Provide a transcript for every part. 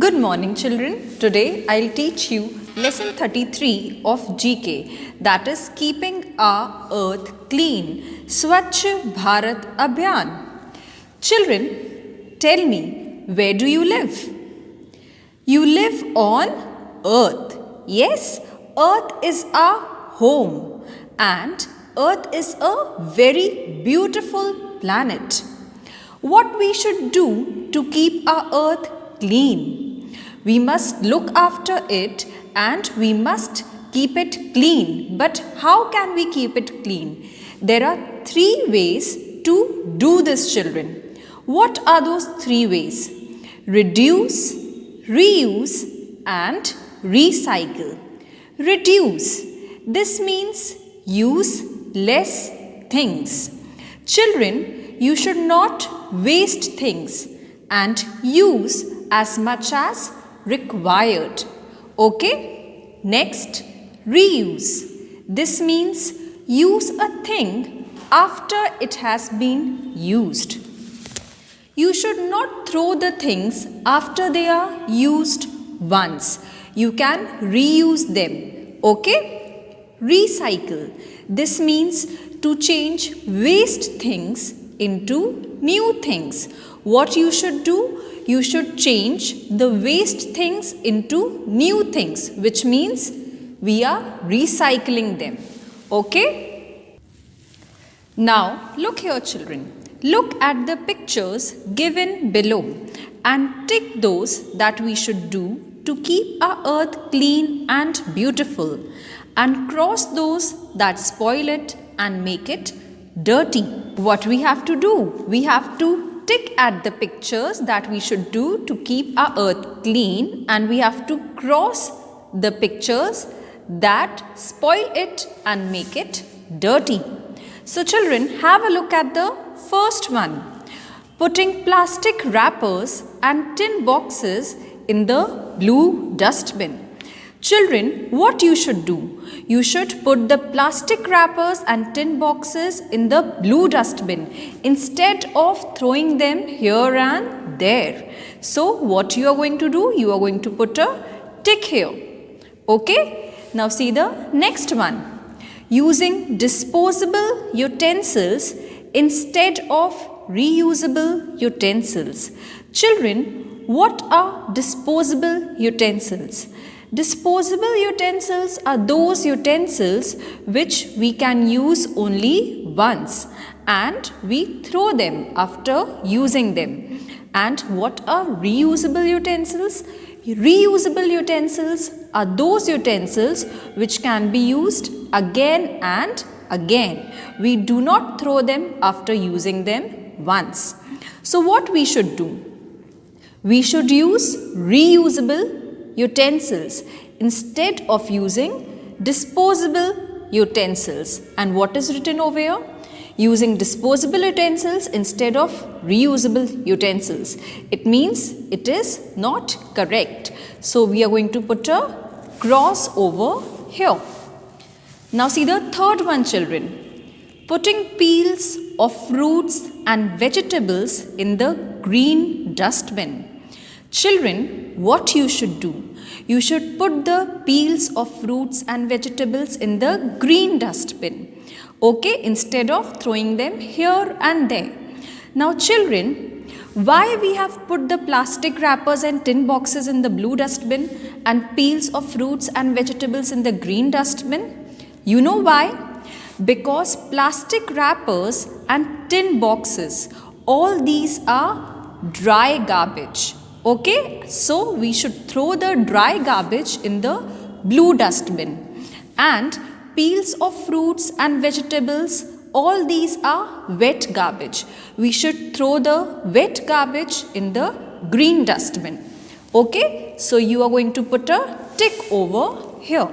Good morning, children. Today I'll teach you lesson 33 of GK, that is keeping our earth clean. Swachh Bharat Abhiyan. Children, tell me, where do you live? You live on earth. Yes, earth is our home and earth is a very beautiful planet. What we should do to keep our earth clean? We must look after it and we must keep it clean. But how can we keep it clean? There are three ways to do this, children. What are those three ways? Reduce, reuse and recycle. Reduce. This means use less things. Children, you should not waste things and use as much as required. Okay? Next, reuse. This means use a thing after it has been used. You should not throw the things after they are used once. You can reuse them. Okay? Recycle. This means to change waste things into new things. What you should do? You should change the waste things into new things, which means we are recycling them. Okay? Now, look here, children. Look at the pictures given below and tick those that we should do to keep our earth clean and beautiful, and cross those that spoil it and make it dirty. What we have to do? We have to tick at the pictures that we should do to keep our earth clean, and we have to cross the pictures that spoil it and make it dirty. So children, have a look at the first one. Putting plastic wrappers and tin boxes in the blue dustbin. Children, what you should do? You should put the plastic wrappers and tin boxes in the blue dustbin instead of throwing them here and there. So, what you are going to do? You are going to put a tick here. Okay? Now, see the next one. Using disposable utensils instead of reusable utensils. Children, what are disposable utensils? Disposable utensils are those utensils which we can use only once and we throw them after using them. And what are reusable utensils? Reusable utensils are those utensils which can be used again and again. We do not throw them after using them once. So what we should do? We should use reusable utensils instead of using disposable utensils. And what is written over here? Using disposable utensils instead of reusable utensils. It means it is not correct. So we are going to put a cross over here. Now see the third one, children. Putting peels of fruits and vegetables in the green dustbin. Children, what you should do? You should put the peels of fruits and vegetables in the green dustbin. Okay, instead of throwing them here and there. Now children, why we have put the plastic wrappers and tin boxes in the blue dustbin and peels of fruits and vegetables in the green dustbin? You know why? Because plastic wrappers and tin boxes, all these are dry garbage. Okay, so we should throw the dry garbage in the blue dustbin. And peels of fruits and vegetables, all these are wet garbage. We should throw the wet garbage in the green dustbin. Okay, so you are going to put a tick over here.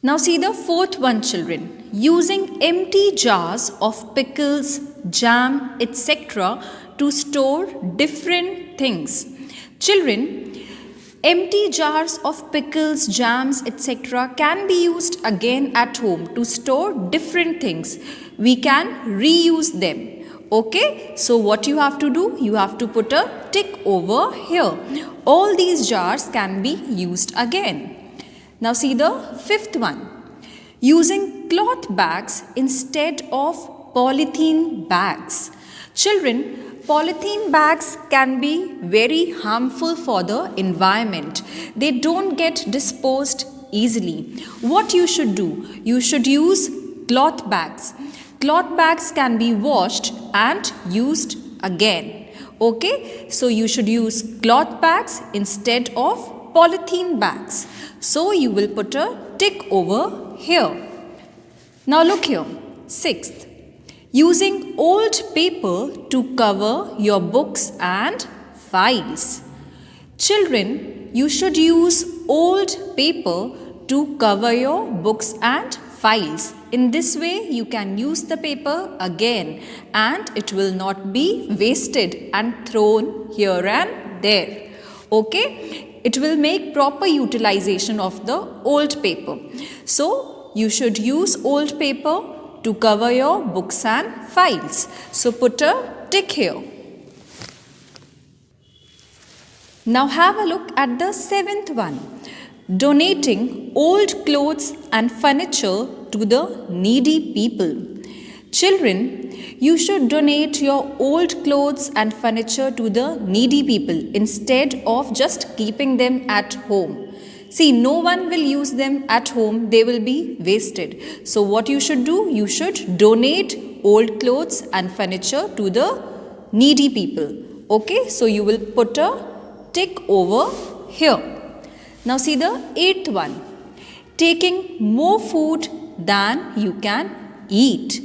Now see the fourth one, children. Using empty jars of pickles, jam, etc. to store different things. Children, empty jars of pickles, jams, etc. can be used again at home to store different things. We can reuse them. Okay, so what you have to do? You have to put a tick over here. All these jars can be used again. Now see the fifth one. Using cloth bags instead of polythene bags. Children, polythene bags can be very harmful for the environment. They don't get disposed easily. What you should do? You should use cloth bags. Cloth bags can be washed and used again. Okay, so you should use cloth bags instead of polythene bags. So you will put a tick over here. Now look here. Sixth, using old paper to cover your books and files. Children, you should use old paper to cover your books and files. In this way, you can use the paper again and it will not be wasted and thrown here and there. Okay, it will make proper utilization of the old paper. So, you should use old paper to cover your books and files. So, put a tick here. Now have a look at the seventh one. Donating old clothes and furniture to the needy people. Children, you should donate your old clothes and furniture to the needy people instead of just keeping them at home. See, no one will use them at home, they will be wasted. So what you should do? You should donate old clothes and furniture to the needy people. Okay, so you will put a tick over here. Now see the eighth one. Taking more food than you can eat.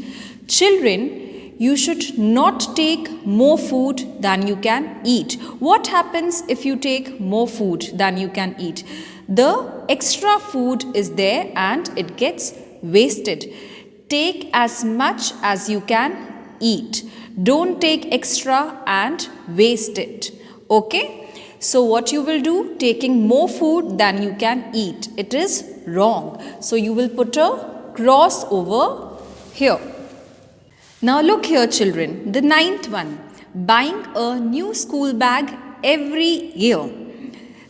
Children, you should not take more food than you can eat. What happens if you take more food than you can eat? The extra food is there and it gets wasted. Take as much as you can eat. Don't take extra and waste it. Okay? So what you will do? Taking more food than you can eat. It is wrong. So you will put a cross over here. Now look here children. The ninth one. Buying a new school bag every year.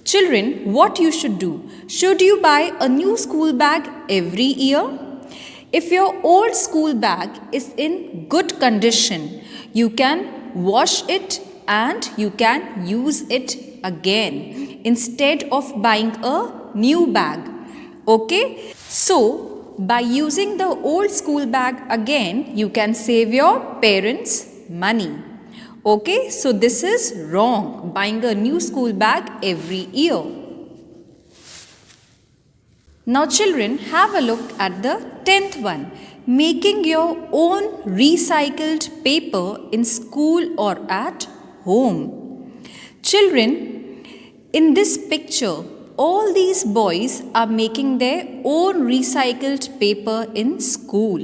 Children, what you should do? Should you buy a new school bag every year? If your old school bag is in good condition, you can wash it and you can use it again instead of buying a new bag. Okay, so by using the old school bag again, you can save your parents money. Okay, so this is wrong, buying a new school bag every year. Now children, have a look at the 10th one. Making your own recycled paper in school or at home. Children, in this picture, all these boys are making their own recycled paper in school.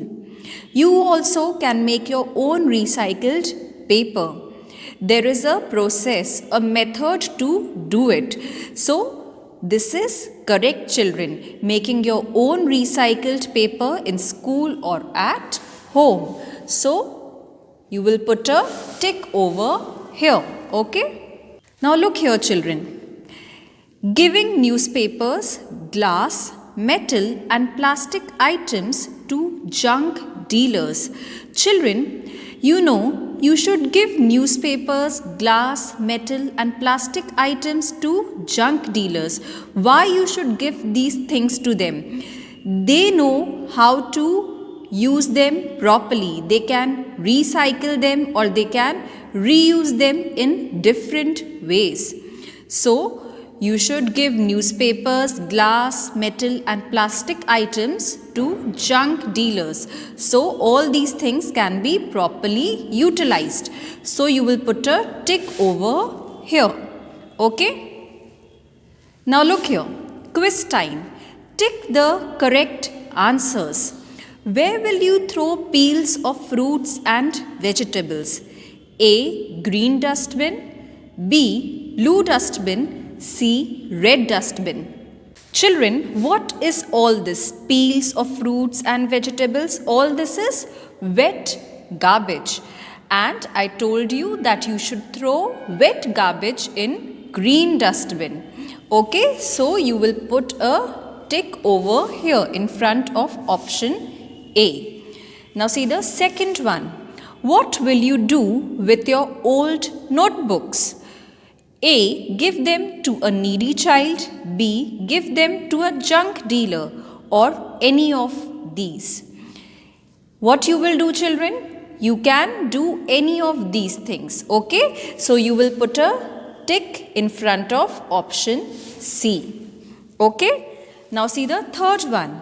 You also can make your own recycled paper. There is a process, a method to do it. So, this is correct children, making your own recycled paper in school or at home. So, you will put a tick over here. Okay? Now look here children. Giving newspapers, glass, metal and plastic items to junk dealers. Children, you know you should give newspapers, glass, metal and plastic items to junk dealers. Why you should give these things to them? They know how to use them properly. They can recycle them or they can reuse them in different ways. So, you should give newspapers, glass, metal and plastic items to junk dealers. So, all these things can be properly utilized. So, you will put a tick over here. Okay? Now, look here. Quiz time. Tick the correct answers. Where will you throw peels of fruits and vegetables? A. Green dustbin. B. Blue dustbin. C. Red dustbin. Children, what is all this? Peels of fruits and vegetables. All this is wet garbage. And I told you that you should throw wet garbage in green dustbin. Okay, so you will put a tick over here in front of option A. Now see the second one. What will you do with your old notebooks? A. Give them to a needy child. B. Give them to a junk dealer, or any of these. What you will do, children? You can do any of these things. Okay? So you will put a tick in front of option C. Okay? Now see the third one.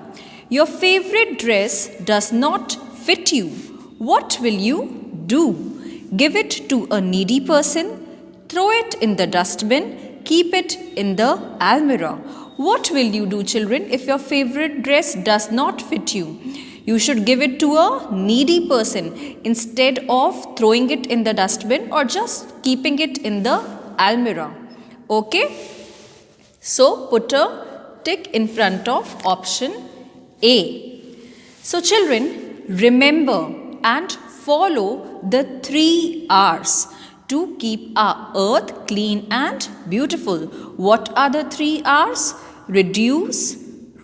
Your favorite dress does not fit you. What will you do? Give it to a needy person. Throw it in the dustbin. Keep it in the almirah. What will you do, children, if your favorite dress does not fit you? You should give it to a needy person instead of throwing it in the dustbin or just keeping it in the almirah. Okay? So put a tick in front of option A. So children, remember and follow the 3 R's to keep our earth clean and beautiful. What are the 3 R's? Reduce,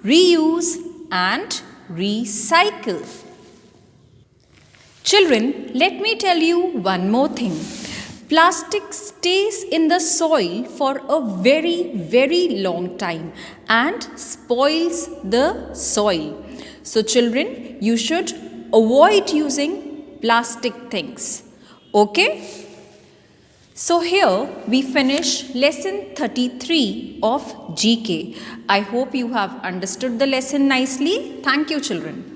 reuse and recycle. Children, let me tell you one more thing. Plastic stays in the soil for a very long time and spoils the soil. So children, you should avoid using plastic things. Okay? So here we finish lesson 33 of GK. I hope you have understood the lesson nicely. Thank you, children.